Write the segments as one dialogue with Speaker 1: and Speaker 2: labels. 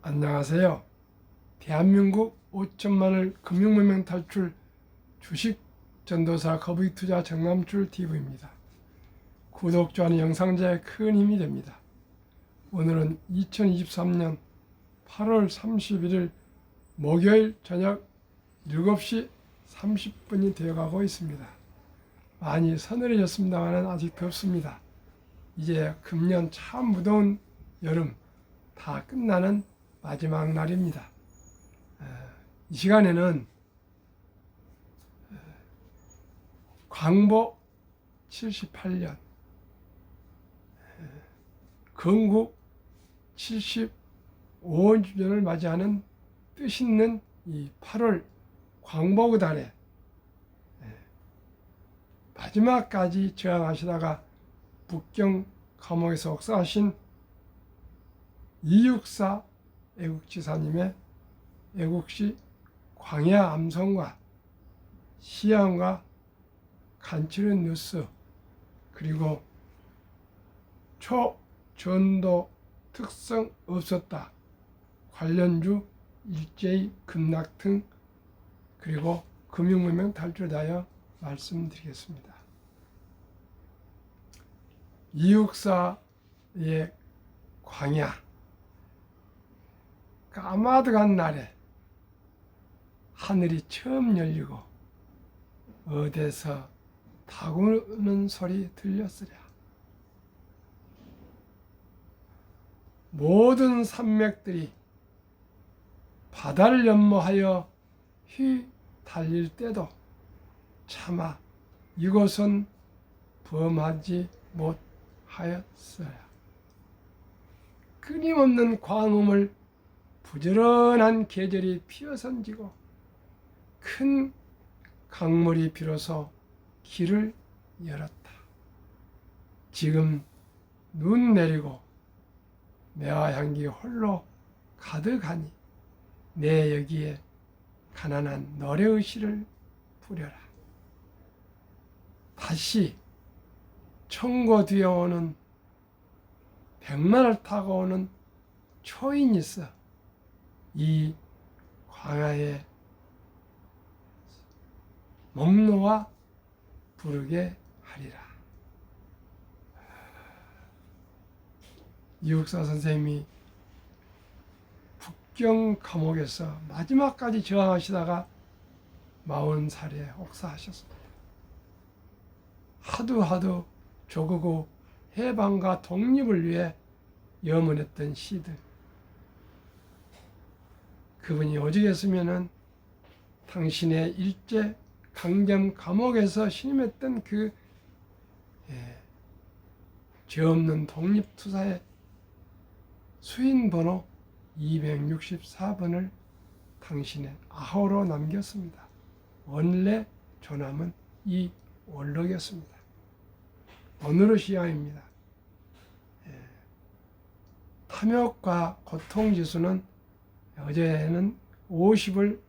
Speaker 1: 안녕하세요. 대한민국 5천만을 금융문명 탈출 주식 전도사 거북이투자 정남출 TV입니다. 구독, 좋아요는 영상제에 큰 힘이 됩니다. 오늘은 2023년 8월 31일 목요일 저녁 7시 30분이 되어가고 있습니다. 많이 서늘해졌습니다만 아직 덥습니다. 이제 금년 참 무더운 여름 다 끝나는 마지막 날입니다. 이 시간에는 광복 78년, 건국 75원 주년을 맞이하는 뜻있는 이 8월 광복의 달에 마지막까지 저항하시다가 북경 감옥에서 옥사하신 이육사 애국지사님의 애국시 광야 암송과 시향과 간추린 뉴스, 그리고 초전도 특성 없었다 관련주 일제히 급락 등, 그리고 금융문명 탈출에 대하여 말씀드리겠습니다. 이육사의 광야, 까마득한 날에 하늘이 처음 열리고 어디서 타구는 소리 들렸으랴. 모든 산맥들이 바다를 연모하여 휘달릴 때도 차마 이곳은 범하지 못하였어야. 끊임없는 광음을 부지런한 계절이 피어선지고 큰 강물이 비로소 길을 열었다. 지금 눈 내리고 매화향기 홀로 가득하니 내 여기에 가난한 노래의 시를 부려라. 다시 청고 뒤에 오는 백마를 타고 오는 초인이 있어 이 광야에 목놓아 부르게 하리라. 이육사 선생님이 북경 감옥에서 마지막까지 저항하시다가 40살에 옥사하셨습니다. 하도 조국의 해방과 독립을 위해 염원했던 시들, 그분이 오직했으면은 당신의 일제 강점 감옥에서 신임했던 그 죄 없는 독립투사의 수인번호 264번을 당신의 아호로 남겼습니다. 원래 조남은 이 원록이었습니다. 오늘의 시향입니다. 탐욕과 고통지수는 어제는 50을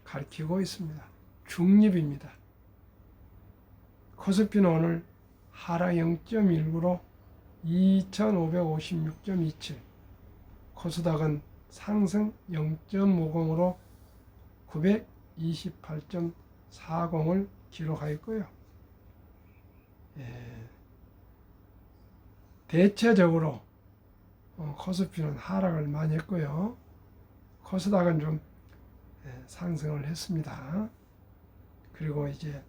Speaker 1: 가리키고 있습니다. 중립입니다. 코스피는 오늘 하락 0.19로 2556.27, 코스닥은 상승 0.50으로 928.40을 기록하였고요. 대체적으로 코스피는 하락을 많이 했고요. 코스닥은 좀 상승을 했습니다. 그리고 이제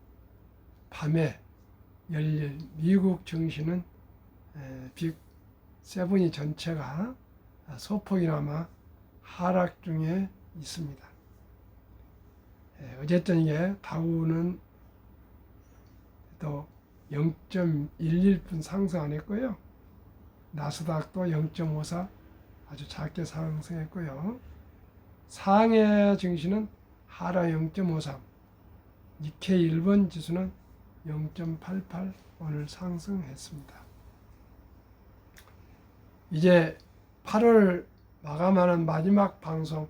Speaker 1: 밤에 열릴 미국 증시는 빅7이 전체가 소폭이나마 하락 중에 있습니다. 어제 저녁에 다우는 또 0.11분 상승 안 했고요. 나스닥도 0.54 아주 작게 상승했고요. 상해 증시는 하락 0.53, 니케이 1번 지수는 0.88 오늘 상승했습니다. 이제 8월 마감하는 마지막 방송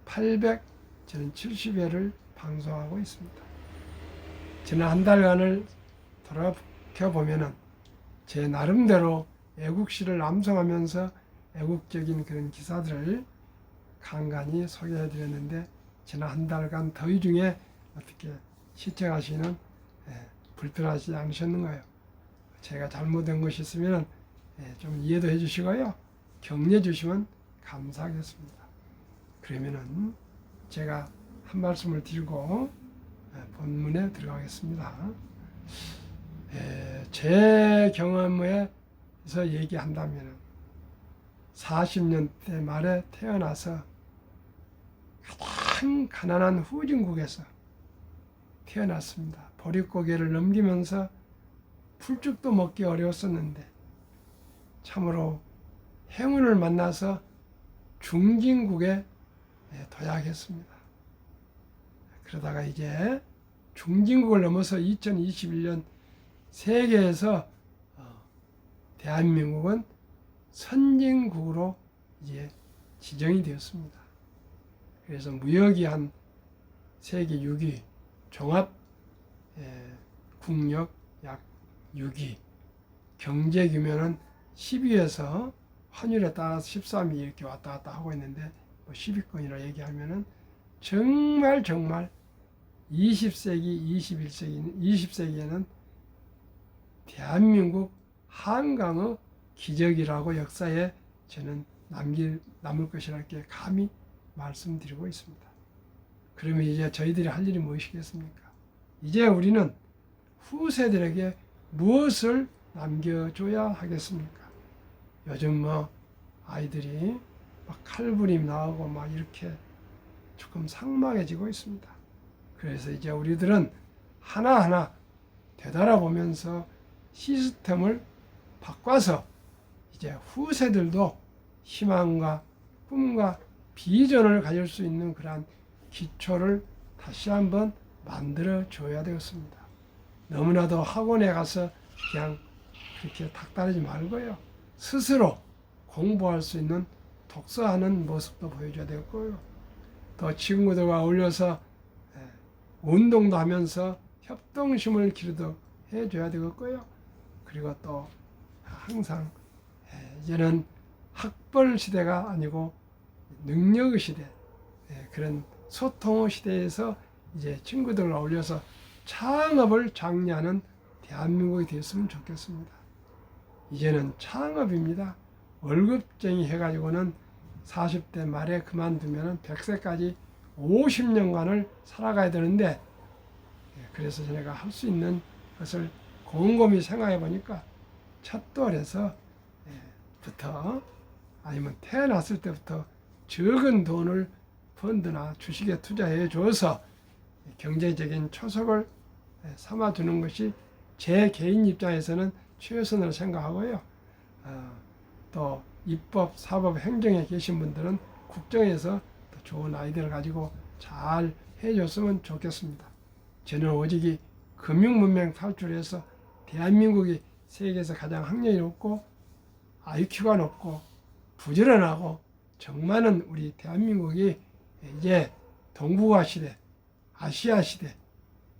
Speaker 1: 870회를 방송하고 있습니다. 지난 한 달간을 돌아보면은 제 나름대로 애국시를 암송하면서 애국적인 그런 기사들을 간간히 소개해 드렸는데 지난 한 달간 더위 중에 어떻게 시청하시는 불편하지 않으셨는가요? 제가 잘못된 것이 있으면 좀 이해도 해 주시고요. 격려해 주시면 감사하겠습니다. 그러면은 제가 한 말씀을 드리고 본문에 들어가겠습니다. 제 경험에서 얘기한다면 40년대 말에 태어나서 가장 가난한 후진국에서 태어났습니다. 보릿고개를 넘기면서 풀죽도 먹기 어려웠었는데 참으로 행운을 만나서 중진국에 도약했습니다. 그러다가 이제 중진국을 넘어서 2021년 세계에서 대한민국은 선진국으로 이제 지정이 되었습니다. 그래서 무역이 한 세계 6위, 종합 국력 약 6위, 경제 규모는 10위에서 환율에 따라서 13위 이렇게 왔다 갔다 하고 있는데 10위권이라 얘기하면은 정말 20세기, 20세기에는 대한민국 한강의 기적이라고 역사에 저는 남을 것이라 이렇게 감히 말씀드리고 있습니다. 그러면 이제 저희들이 할 일이 무엇이겠습니까? 이제 우리는 후세들에게 무엇을 남겨줘야 하겠습니까? 요즘 아이들이 막 칼부림 나오고 막 이렇게 조금 삭막해지고 있습니다. 그래서 이제 우리들은 하나하나 되돌아보면서 시스템을 바꿔서 이제 후세들도 희망과 꿈과 비전을 가질 수 있는 그러한 기초를 다시 한번 만들어 줘야 되겠습니다. 너무나도 학원에 가서 그냥 그렇게 닥달하지 말고요. 스스로 공부할 수 있는 독서하는 모습도 보여줘야 되고요. 또 친구들과 어울려서 운동도 하면서 협동심을 기르도록 해줘야 되겠고요. 그리고 또 항상 이제는 학벌 시대가 아니고 능력의 시대, 그런 소통의 시대에서 이제 친구들과 어울려서 창업을 장려하는 대한민국이 되었으면 좋겠습니다. 이제는 창업입니다. 월급쟁이 해가지고는 40대 말에 그만두면 100세까지 50년간을 살아가야 되는데, 그래서 제가 할 수 있는 것을 곰곰이 생각해 보니까 첫돌에서 부터 아니면 태어났을 때부터 적은 돈을 펀드나 주식에 투자해 줘서 경제적인 초석을 삼아주는 것이 제 개인 입장에서는 최선을 생각하고요. 또 입법, 사법, 행정에 계신 분들은 국정에서 더 좋은 아이디어를 가지고 잘 해줬으면 좋겠습니다. 저는 오직이 금융문명 탈출해서 대한민국이 세계에서 가장 학력이 높고 IQ가 높고 부지런하고 정많은 우리 대한민국이 이제 동북아 시대, 아시아 시대,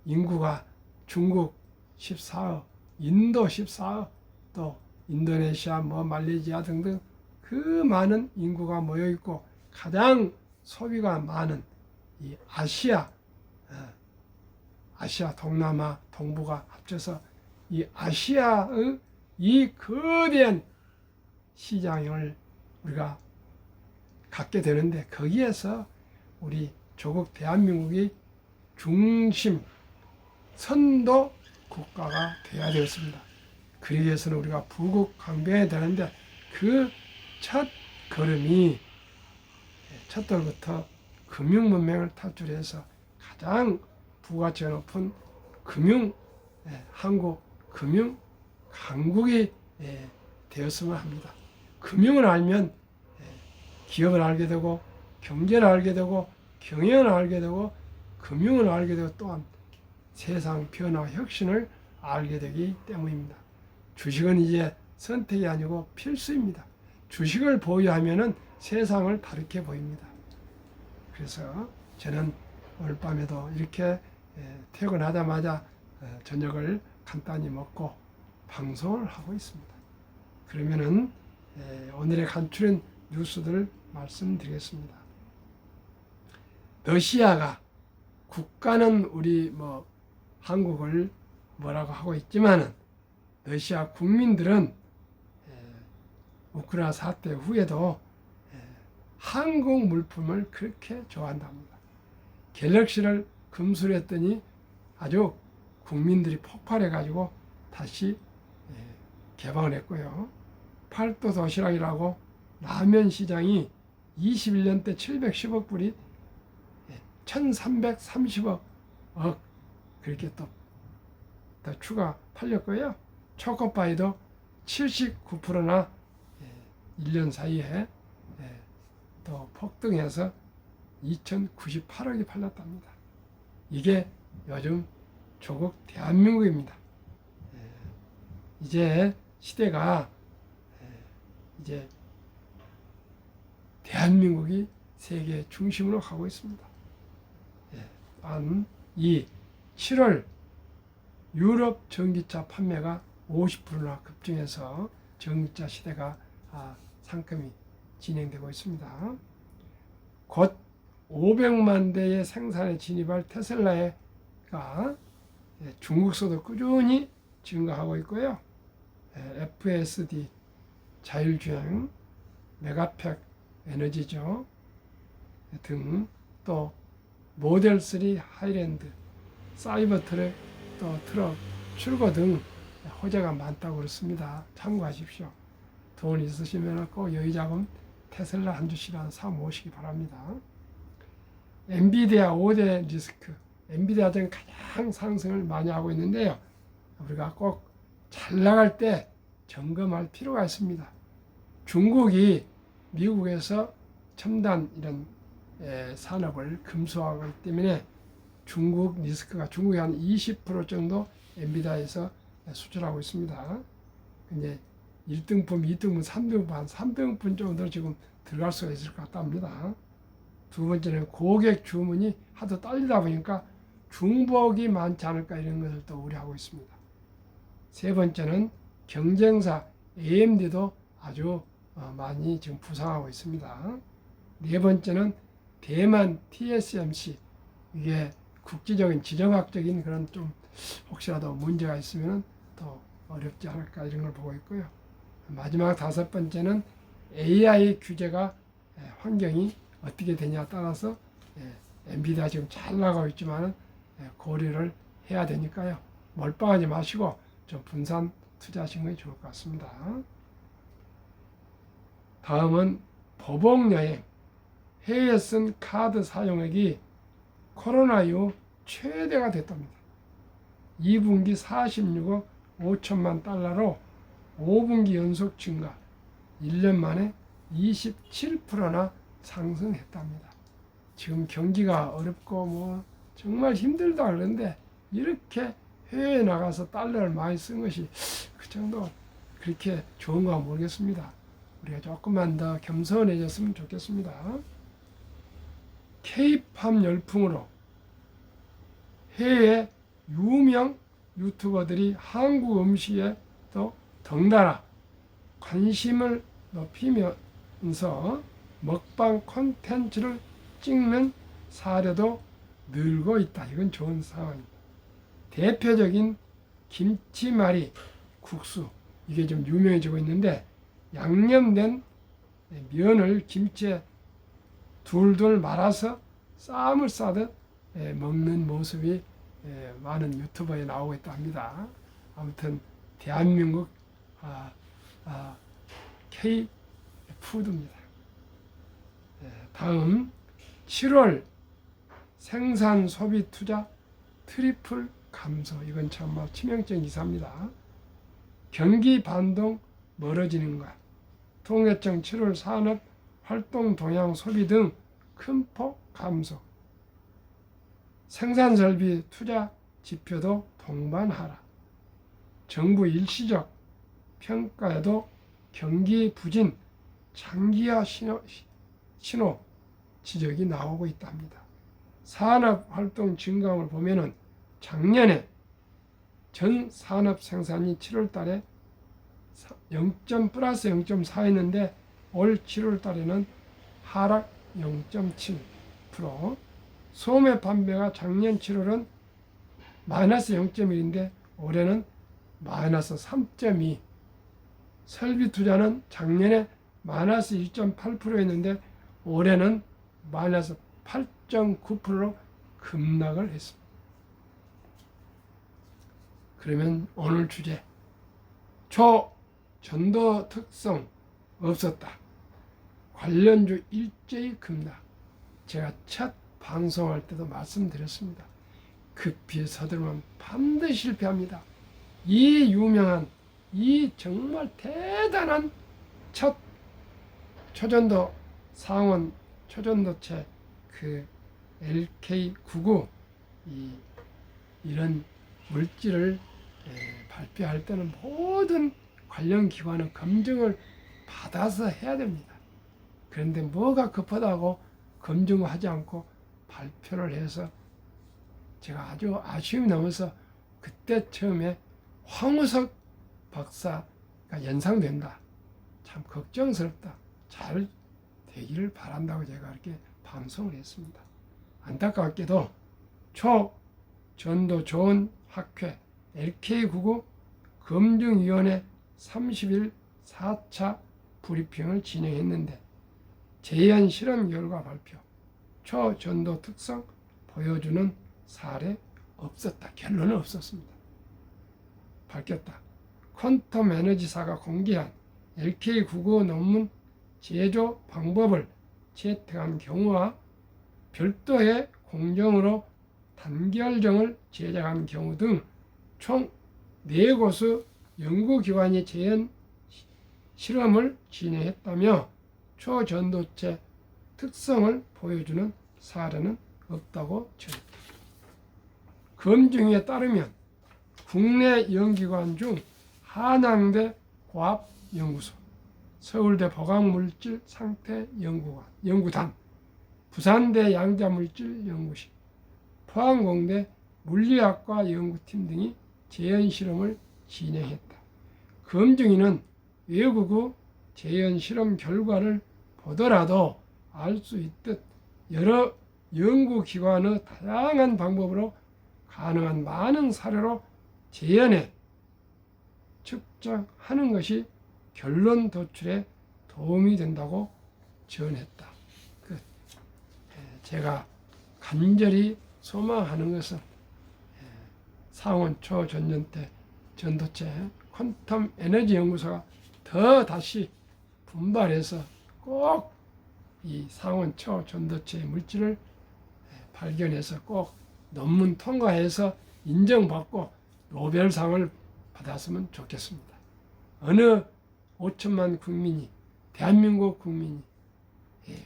Speaker 1: 인구가 중국 14억, 인도 14억, 또 인도네시아, 말레이시아 등등 그 많은 인구가 모여 있고 가장 소비가 많은 이 아시아, 동남아, 동북아 합쳐서 이 아시아의 이 거대한 시장을 우리가 갖게 되는데, 거기에서 우리 조국 대한민국이 중심 선도 국가가 되어야 되었습니다. 그러기 위해서는 우리가 부국강병해야 되는데, 그 첫 걸음이 첫돌부터 금융문명을 탈출해서 가장 부가치가 높은 한국 금융 강국이 되었으면 합니다. 금융을 알면 기업을 알게 되고, 경제를 알게 되고, 경영을 알게 되고, 금융을 알게 되고, 또한 세상 변화 혁신을 알게 되기 때문입니다. 주식은 이제 선택이 아니고 필수입니다. 주식을 보유하면은 세상을 다르게 보입니다. 그래서 저는 오늘 밤에도 이렇게 퇴근하자마자 저녁을 간단히 먹고 방송을 하고 있습니다. 그러면은 오늘의 간추린 뉴스들을 말씀드리겠습니다. 러시아가 국가는 우리 한국을 뭐라고 하고 있지만은 러시아 국민들은 우크라이나 사태 후에도 한국 물품을 그렇게 좋아한답니다. 갤럭시를 금술했더니 아주 국민들이 폭발해가지고 다시 개방을 했고요. 팔도 도시락이라고 라면 시장이 21년 때 710억 불이 1330억 그렇게 또 추가 팔렸고요. 초코파이도 79%나 1년 사이에 또 폭등해서 2098억이 팔렸답니다. 이게 요즘 조국 대한민국입니다. 이제 시대가 이제 대한민국이 세계 중심으로 가고 있습니다. 이 7월 유럽 전기차 판매가 50%나 급증해서 전기차 시대가 상금이 진행되고 있습니다. 곧 500만 대의 생산에 진입할 테슬라가 중국서도 꾸준히 증가하고 있고요. FSD 자율주행, 메가팩 에너지죠 등 또 모델 3 하이랜드, 사이버 트럭, 또 트럭 출고 등 호재가 많다고 그렇습니다. 참고하십시오. 돈 있으시면 꼭 여유자금 테슬라 한 주씩이라도 사 모으시기 바랍니다. 엔비디아 5대 리스크. 엔비디아 등 가장 상승을 많이 하고 있는데요. 우리가 꼭 잘 나갈 때 점검할 필요가 있습니다. 중국이 미국에서 첨단 이런 산업을 금수하고 있기 때문에 중국 리스크가 중국이 한 20% 정도 엔비디아에서 수출하고 있습니다. 이제 1등품, 2등품, 3등품, 한 3등분 정도 지금 들어갈 수가 있을 것 같답니다. 두 번째는 고객 주문이 하도 딸리다 보니까 중복이 많지 않을까 이런 것을 또 우려하고 있습니다. 세 번째는 경쟁사 AMD도 아주 많이 지금 부상하고 있습니다. 네 번째는 대만 TSMC, 이게 국제적인 지정학적인 그런 좀 혹시라도 문제가 있으면 더 어렵지 않을까 이런 걸 보고 있고요. 마지막 다섯 번째는 AI 규제가 환경이 어떻게 되냐에 따라서 엔비디아 지금 잘 나가고 있지만 고려를 해야 되니까요. 몰빵하지 마시고 좀 분산 투자하시는 것이 좋을 것 같습니다. 다음은 보복여행. 해외에 쓴 카드 사용액이 코로나 이후 최대가 됐답니다. 2분기 46억 5천만 달러로 5분기 연속 증가, 1년 만에 27%나 상승했답니다. 지금 경기가 어렵고 정말 힘들다 그러는데 이렇게 해외에 나가서 달러를 많이 쓴 것이 그 정도 그렇게 좋은가 모르겠습니다. 우리가 조금만 더 겸손해졌으면 좋겠습니다. K-팝 열풍으로 해외 유명 유튜버들이 한국 음식에 또 덩달아 관심을 높이면서 먹방 콘텐츠를 찍는 사례도 늘고 있다. 이건 좋은 상황입니다. 대표적인 김치말이 국수, 이게 좀 유명해지고 있는데 양념된 면을 김치에 둘둘 말아서 쌈을 싸듯 먹는 모습이 많은 유튜버에 나오고 있다 합니다. 아무튼 대한민국 K푸드입니다. 다음 7월 생산 소비 투자 트리플 감소, 이건 정말 치명적인 기사입니다. 경기 반동 멀어지는 것, 통계청 7월 산업 활동 동향 소비 등 큰 폭 감소, 생산 설비 투자 지표도 동반 하락, 정부 일시적 평가에도 경기 부진 장기화 신호 지적이 나오고 있답니다. 산업 활동 증가를 보면은 작년에 전 산업 생산이 7월 달에 플러스 0.4였는데 올 7월 달에는 하락 0.7%, 소매 판매가 작년 7월은 마이너스 0.1인데 올해는 마이너스 3.2. 설비 투자는 작년에 마이너스 1.8%였는데 올해는 마이너스 8.9%로 급락을 했습니다. 그러면 오늘 주제, 초전도 특성 없었다. 관련주 일제히 급락. 제가 첫 방송할 때도 말씀드렸습니다. 급히 서두르면 반드시 실패합니다. 이 유명한, 이 정말 대단한 첫 초전도 상원 초전도체 그 LK99 이런 물질을 발표할 때는 모든 관련 기관은 검증을 받아서 해야 됩니다. 그런데 뭐가 급하다고 검증을 하지 않고 발표를 해서 제가 아주 아쉬움이 남아서 그때 처음에 황우석 박사가 연상된다. 참 걱정스럽다. 잘 되기를 바란다고 제가 이렇게 방송을 했습니다. 안타깝게도 초전도 좋은 학회 LK99 검증위원회 30일 4차 브리핑을 진행했는데 제한 실험 결과 발표, 초전도 특성 보여주는 사례 없었다. 결론은 없었습니다. 밝혔다. 퀀텀 에너지사가 공개한 LK99 논문 제조 방법을 채택한 경우와 별도의 공정으로 단결정을 제작한 경우 등 총 4곳의 연구기관이 재현 실험을 진행했다며 초전도체 특성을 보여주는 사례는 없다고 전했다. 검증에 따르면 국내 연구기관 중 한양대 과학연구소, 서울대 보강물질 상태 연구단, 부산대 양자물질 연구실, 포항공대 물리학과 연구팀 등이 재현 실험을 진행했다. 검증인은 외국의 재현 실험 결과를 보더라도 알 수 있듯 여러 연구기관의 다양한 방법으로 가능한 많은 사례로 재현해 측정하는 것이 결론 도출에 도움이 된다고 전했다. 제가 간절히 소망하는 것은 상원 초전년대 전도체 퀀텀 에너지 연구소가 더 다시 분발해서 꼭 이 상원 초전도체 물질을 발견해서 꼭 논문 통과해서 인정받고 노벨상을 받았으면 좋겠습니다. 어느 5천만 국민이, 대한민국 국민이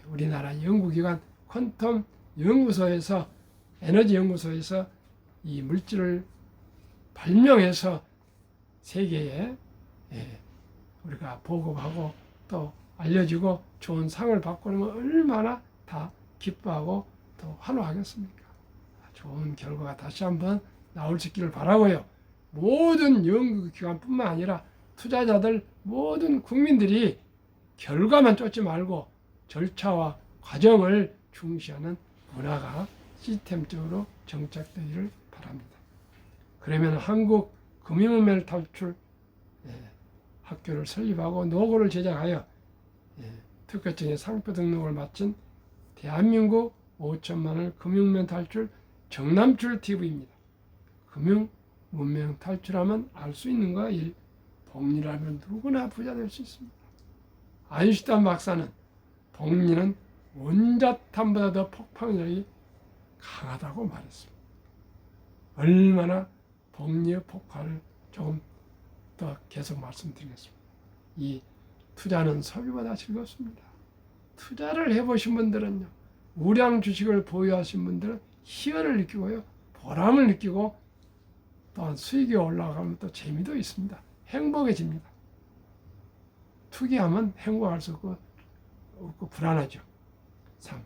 Speaker 1: 우리나라 연구기관 퀀텀 연구소에서, 에너지 연구소에서 이 물질을 발명해서 세계에 우리가 보고하고 또 알려지고 좋은 상을 받고 그러면 얼마나 다 기뻐하고 또 환호하겠습니까? 좋은 결과가 다시 한번 나올 수 있기를 바라고요. 모든 연구기관뿐만 아니라 투자자들, 모든 국민들이 결과만 쫓지 말고 절차와 과정을 중시하는 문화가 시스템적으로 정착되기를 바랍니다. 그러면 한국 금융을 탈출 학교를 설립하고 노고를 제작하여 특허청에 상표 등록을 마친 대한민국 5천만을 금융면 탈출 정남출 TV입니다. 금융 문명 탈출하면 알 수 있는 거 복리라면 누구나 부자 될 수 있습니다. 아인슈타인 박사는 복리는 원자탄보다 더 폭발력이 강하다고 말했습니다. 얼마나 복리의 폭발을 조금 더 계속 말씀드리겠습니다. 이 투자는 소비보다 즐겁습니다. 투자를 해보신 분들은요, 우량 주식을 보유하신 분들은 희열을 느끼고요, 보람을 느끼고 또한 수익이 올라가면 또 재미도 있습니다. 행복해집니다. 투기하면 행복할 수 없고 불안하죠. 3.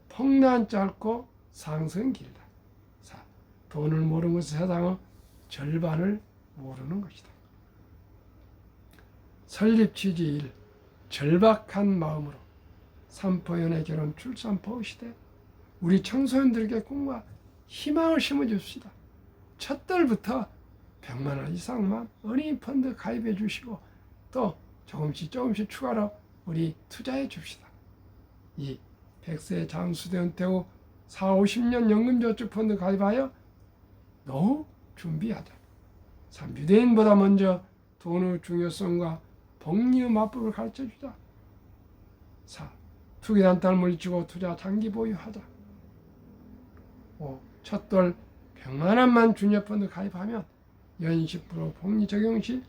Speaker 1: 폭락 짧고 상승 길다. 4. 돈을 모르는 것은 세상의 절반을 모르는 것이다. 설립 취지 1. 절박한 마음으로 삼포연애 결혼 출산포 시대 우리 청소년들에게 꿈과 희망을 심어줍시다. 첫 달부터 100만 원 이상만 어린이 펀드 가입해 주시고 또 조금씩 추가로 우리 투자해 줍시다. 이 100세 장수대 은퇴 후 4, 50년 연금저축펀드 가입하여 노후 준비하자. 3. 유대인보다 먼저 돈의 중요성과 복리의 마법을 가르쳐주자. 4. 투기단타를 물리치고 투자 장기 보유하자. 5. 첫돌 100만 원만 주녀펀드 가입하면 연 10% 복리 적용 시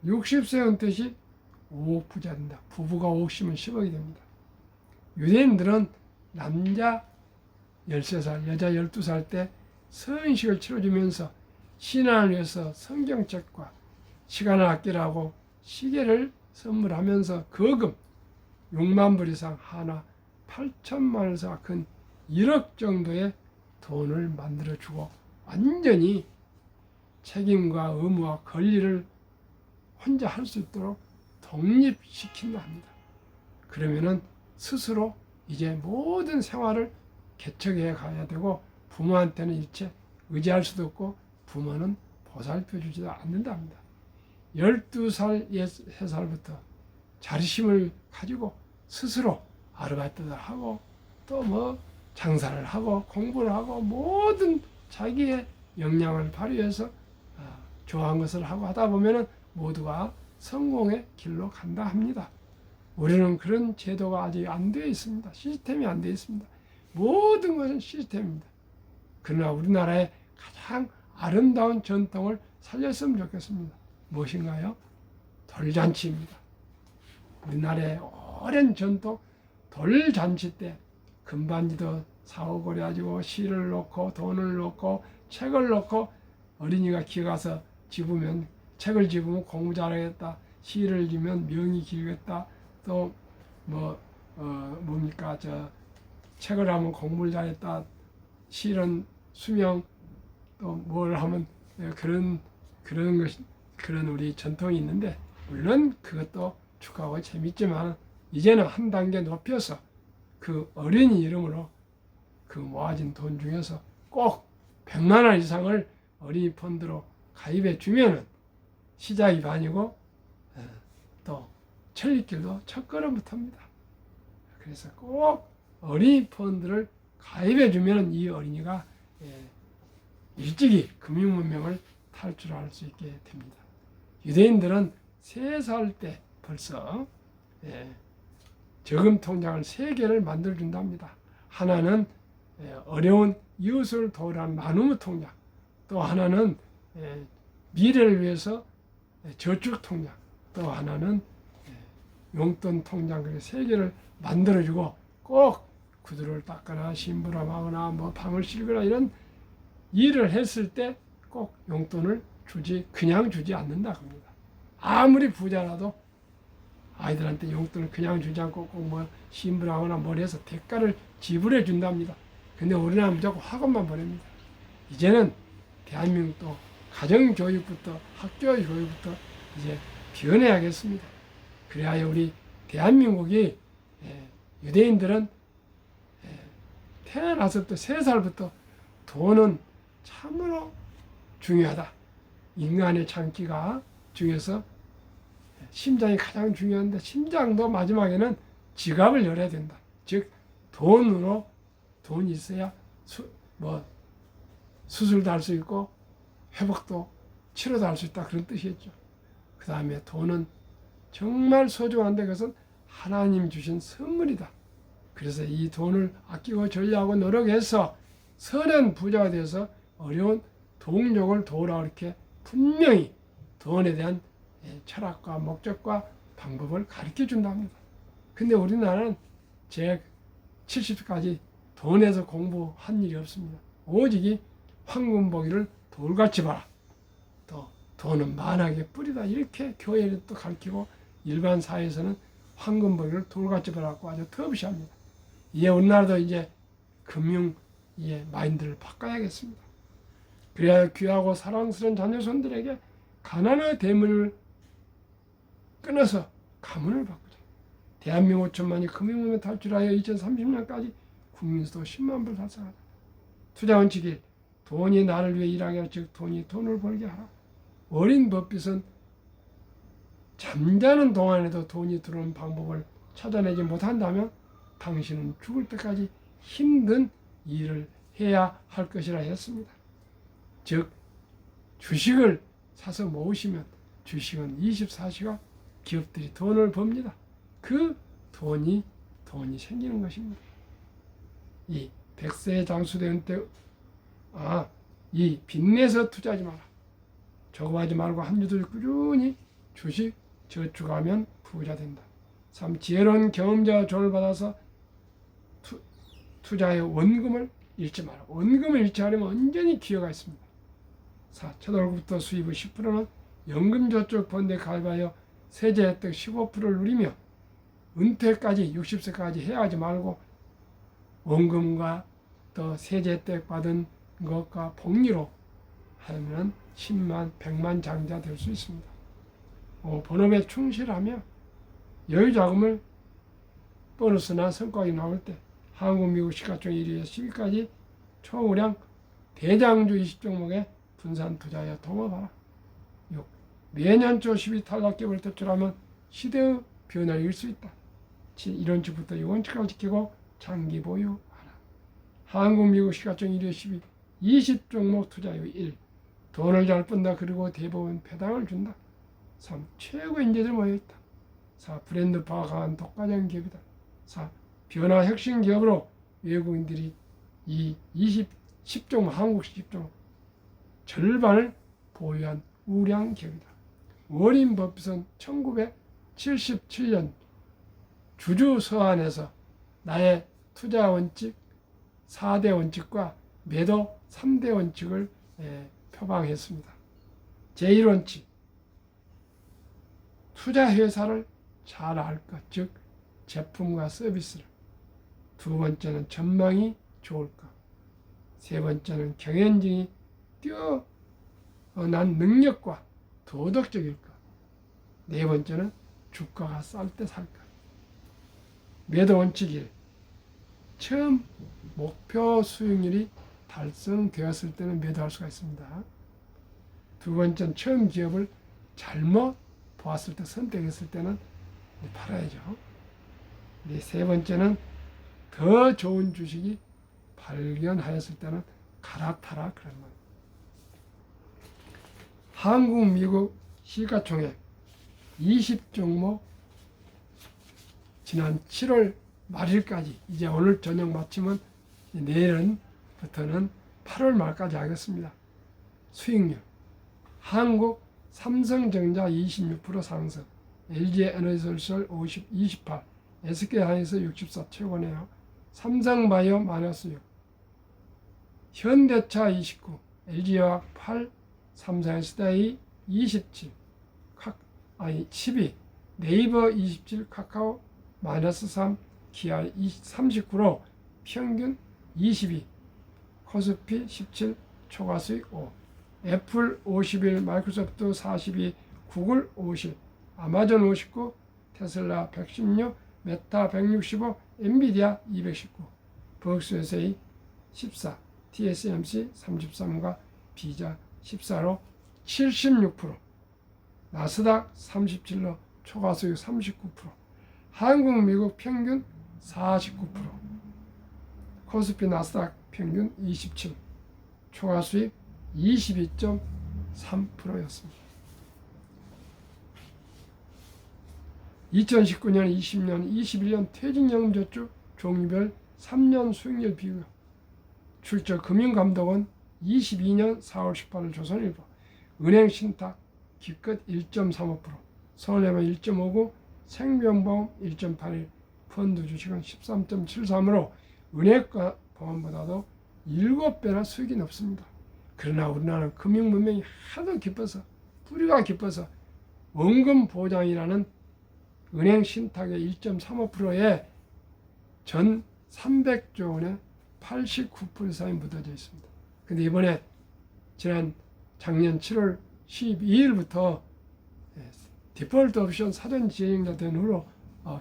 Speaker 1: 60세 은퇴 시 5억 부자 된다. 부부가 50은 10억이 됩니다. 유대인들은 남자 13살, 여자 12살 때 서은식을 치러주면서 신앙을 위해서 성경책과 시간을 아끼라고 시계를 선물하면서 거금 6만 불 이상 하나 8천만 원 이상 큰 1억 정도의 돈을 만들어주고 완전히 책임과 의무와 권리를 혼자 할 수 있도록 독립시킨다 합니다. 그러면은 스스로 이제 모든 생활을 개척해 가야 되고 부모한테는 일체 의지할 수도 없고 부모는 보살펴 주지도 않는다 합니다. 12살, 13살부터 자립심을 가지고 스스로 아르바이트를 하고 또 뭐 장사를 하고 공부를 하고 모든 자기의 역량을 발휘해서 좋아하는 것을 하고 하다 보면은 모두가 성공의 길로 간다 합니다. 우리는 그런 제도가 아직 안 되어 있습니다. 시스템이 안 되어 있습니다. 모든 것은 시스템입니다. 그러나 우리나라의 가장 아름다운 전통을 살렸으면 좋겠습니다. 무엇인가요? 돌잔치입니다. 우리나라의 오랜 전통 돌잔치 때 금반지도 사오고 그래가지고 실을 놓고 돈을 놓고 책을 놓고 어린이가 기가서 집으면 책을 집으면 공부 잘하겠다. 시를 지면 명이 길겠다. 또 뭡니까 책을 하면 공부를 잘했다. 실은 수명 또 뭘 하면 그런 우리 전통이 있는데 물론 그것도 축하하고 재밌지만 이제는 한 단계 높여서 그 어린이 이름으로 그 모아진 돈 중에서 꼭 100만 원 이상을 어린이 펀드로 가입해 주면은 시작이 반이고 또 천리길도 첫걸음부터입니다. 그래서 꼭 어린이 펀드를 가입해 주면 이 어린이가 일찍이 금융문명을 탈출할 수 있게 됩니다. 유대인들은 3살 때 벌써 저금 통장을 3개를 만들어준답니다. 하나는 어려운 이웃을 도우라는 나눔의 통장, 또 하나는 미래를 위해서 저축 통장, 또 하나는 용돈 통장, 그렇게 3개를 만들어주고 꼭 구두를 닦거나 심부름 하거나 뭐 방을 씻거나 이런 일을 했을 때 꼭 용돈을 그냥 주지 않는다 합니다. 아무리 부자라도 아이들한테 용돈을 그냥 주지 않고 꼭 뭐 심부름하거나 뭘 해서 대가를 지불해 준답니다. 근데 우리나라는 무조건 학원만 보냅니다. 이제는 대한민국도 가정교육부터 학교교육부터 이제 변해야겠습니다. 그래야 우리 대한민국이 유대인들은 태어나서부터 3살부터 돈은 참으로 중요하다. 인간의 장기가 중에서 심장이 가장 중요한데 심장도 마지막에는 지갑을 열어야 된다. 즉 돈이 있어야 수술도 할 수 있고 회복도 치료도 할 수 있다. 그런 뜻이었죠. 그 다음에 돈은 정말 소중한데 그것은 하나님 주신 선물이다. 그래서 이 돈을 아끼고 전리하고 노력해서 선한 부자가 되어서 어려운 동족을 도우라 이렇게 분명히 돈에 대한 철학과 목적과 방법을 가르쳐 준답니다. 근데 우리나라는 제 70까지 돈에서 공부한 일이 없습니다. 오직 황금보기를 돌같이 봐라. 또 돈은 만하게 뿌리다. 이렇게 교회를 또 가르치고 일반 사회에서는 황금보기를 돌같이 봐라고 아주 터부시합니다. 이제 우리나라도 이제 금융 마인드를 바꿔야겠습니다. 그래야 귀하고 사랑스러운 자녀손들에게 가난의 대문을 끊어서 가문을 바꾸자. 대한민국 5천만이 금융문명 탈출하여 2030년까지 국민수도 10만 불 달성하라. 투자 원칙 1. 돈이 나를 위해 일하게 하라. 즉 돈이 돈을 벌게 하라. 어린 법빗은 잠자는 동안에도 돈이 들어오는 방법을 찾아내지 못한다면 당신은 죽을 때까지 힘든 일을 해야 할 것이라 했습니다. 즉 주식을 사서 모으시면 주식은 24시간 기업들이 돈을 법니다. 그 돈이 생기는 것입니다. 이 100세에 장수되는 때 이 빚내서 투자하지 마라. 저금하지 말고 한 주들 꾸준히 주식 저축하면 부자 된다. 3. 지혜로운 경험자와 조언을 받아서 투자의 원금을 잃지 마라. 원금을 잃지 않으면 언제니 기회가 있습니다. 4. 첫 월급부터 수입의 10%는 연금저축 펀드에 가입하여 세제 혜택 15%를 누리며 은퇴까지 60세까지 해야 하지 말고 원금과 또 세제 혜택 받은 것과 복리로 하면 10만, 100만 장자 될 수 있습니다. 본업에 충실하며 여유자금을 보너스나 성과가 나올 때 한국, 미국 시가총 1위에서 10위까지 초우량 대장주 20종목에 분산 투자하여 동업하라. 6. 매년 초 10위 탈락기업을 퇴출하면 시대의 변화를 이길 수 있다. 7. 이런 측부터 이 원칙을 지키고 장기 보유하라. 한국, 미국 시가총 1위, 10위 20종목 투자율 1. 돈을 잘 번다. 그리고 대부분 배당을 준다. 3. 최고의 인재들 모여있다. 4. 브랜드화가 강한 독과점 기업이다. 4. 변화 혁신 기업으로 외국인들이 이 10종목, 한국식 10종목 절반을 보유한 우량 기업이다. 워린 버핏은 1977년 주주 서한에서 나의 투자 원칙 4대 원칙과 매도 3대 원칙을 표방했습니다. 제1원칙, 투자 회사를 잘 알 것, 즉 제품과 서비스를. 두 번째는 전망이 좋을 것. 세 번째는 경영진이 뛰어난 능력과 도덕적일 것. 네 번째는 주가가 쌀 때 살 것. 매도 원칙 1. 처음 목표 수익률이 달성되었을 때는 매도할 수가 있습니다. 두 번째는 처음 기업을 잘못 보았을 때, 선택했을 때는 팔아야죠. 세 번째는 더 좋은 주식이 발견하였을 때는 갈아타라, 그런 말. 한국, 미국 시가총액 20종목 지난 7월 말일까지, 이제 오늘 저녁 마치면 내일부터는 8월 말까지 하겠습니다. 수익률 한국 삼성전자 26% 상승, LG에너지솔루션 28, SK하이닉스 64 최고네요. 삼성바이오 마이너스 6, 현대차 29, LG화학 8, 삼성SDI 27, 12, 네이버 27, 카카오 마이너스 3, 기아 39로 평균 22, 코스피 17, 초과수익 5, 애플 51, 마이크로소프트 42, 구글 50, 아마존 59, 테슬라 116, 메타 165, 엔비디아 219, 버크스웨이 14, TSMC 33과 비자 14로 76%, 나스닥 37로 초과수익 39%, 한국, 미국 평균 49%, 코스피 나스닥 평균 27, 초과수익 22.3%였습니다. 2019년, 20년, 21년 퇴직연금저축 종류별 3년 수익률 비교. 출처 금융감독원 22년 4월 18일 조선일보. 은행신탁 기껏 1.35%, 서울예만 1.59%, 생명보험 1.81%, 펀드 주식은 13.73%로 은행과 보험보다도 7배나 수익이 높습니다. 그러나 우리나라는 금융문명이 하도 깊어서, 뿌리가 깊어서 원금 보장이라는 은행 신탁의 1.35%에 전 300조 원의 89% 이상이 묻어져 있습니다. 근데 이번에 작년 7월 12일부터 디폴트 옵션 사전 지행자 된 후로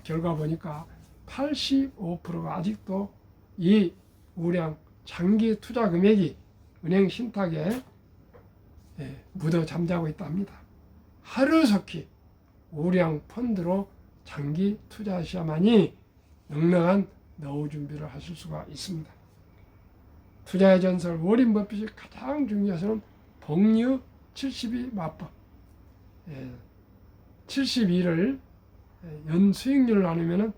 Speaker 1: 결과 보니까 85%가 아직도 이 우량 장기 투자 금액이 은행 신탁에 묻어 잠자고 있다 합니다. 하루속히 우량 펀드로 장기 투자하셔야만이 넉넉한 노후 준비를 하실 수가 있습니다. 투자의 전설 워린 버핏이 가장 중요해서는 복류 72 맞법. 72를 연 수익률을 나누면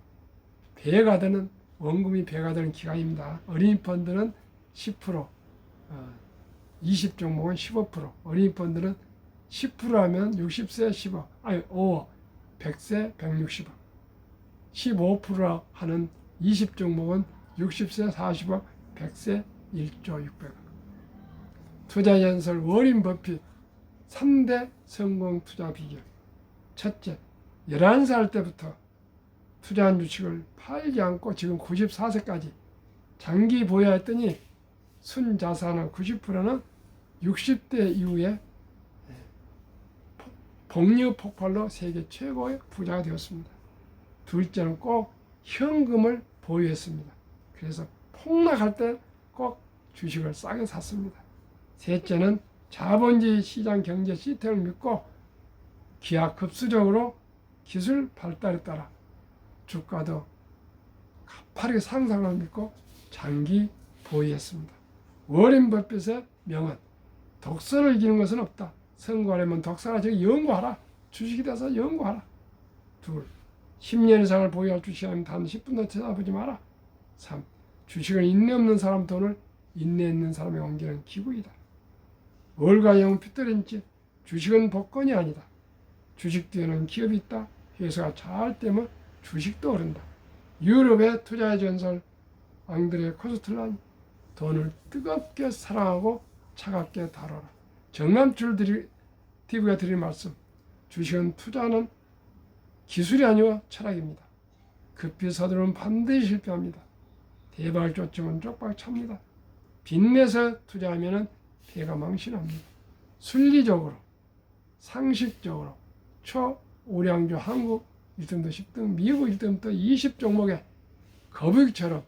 Speaker 1: 배가 되는 원금이 배가 되는 기간입니다. 어린이 펀드는 10%, 20종목은 15%, 어린이 펀드는 10% 하면 60세 10억, 아니 5억, 100세 160억, 15% 하는 20종목은 60세 40억, 100세 1조 600억. 투자 전설 워린 버핏 3대 성공 투자 비결. 첫째, 11살 때부터 투자한 주식을 팔지 않고 지금 94세까지 장기 보유했더니 순자산의 90%는 60대 이후에 복류 폭발로 세계 최고의 부자가 되었습니다. 둘째는 꼭 현금을 보유했습니다. 그래서 폭락할 때 꼭 주식을 싸게 샀습니다. 셋째는 자본주의 시장 경제 시스템을 믿고 기하급수적으로 기술 발달에 따라 주가도 가파르게 상승을 믿고 장기 보유했습니다. 워린 버핏의 명언, 독서를 이기는 것은 없다. 성공하려면 독서나 저기 연구하라. 주식에 대해서 연구하라. 둘, 10년 이상을 보유할 주식이라면 단 10분도 찾아보지 마라. 3, 주식은 인내 없는 사람 돈을 인내 있는 사람에 옮기는 기구이다. 월가 영 핏들인지 주식은 복권이 아니다. 주식 뒤에는 기업이 있다. 회사가 잘 되면 주식도 오른다. 유럽의 투자의 전설 앙드레 코스틀란 돈을 뜨겁게 사랑하고 차갑게 다뤄라. 정남출 TV가 드린 말씀, 주식은 투자는 기술이 아니고 철학입니다. 급히 서두르면 반드시 실패합니다. 대박을 쫓으면 쪽박 찹니다. 빚내서 투자하면 배가 망신합니다. 순리적으로, 상식적으로 초우량주 한국 1등부터 10등, 미국 1등부터 20종목에 거북이처럼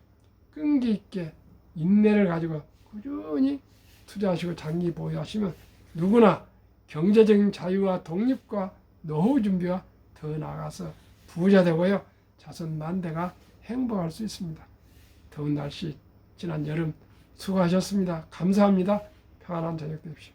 Speaker 1: 끈기 있게 인내를 가지고 꾸준히 투자하시고 장기 보유하시면 누구나 경제적인 자유와 독립과 노후 준비와 더 나아가서 부자 되고요. 자손 만대가 행복할 수 있습니다. 더운 날씨, 지난 여름 수고하셨습니다. 감사합니다. 평안한 저녁 되십시오.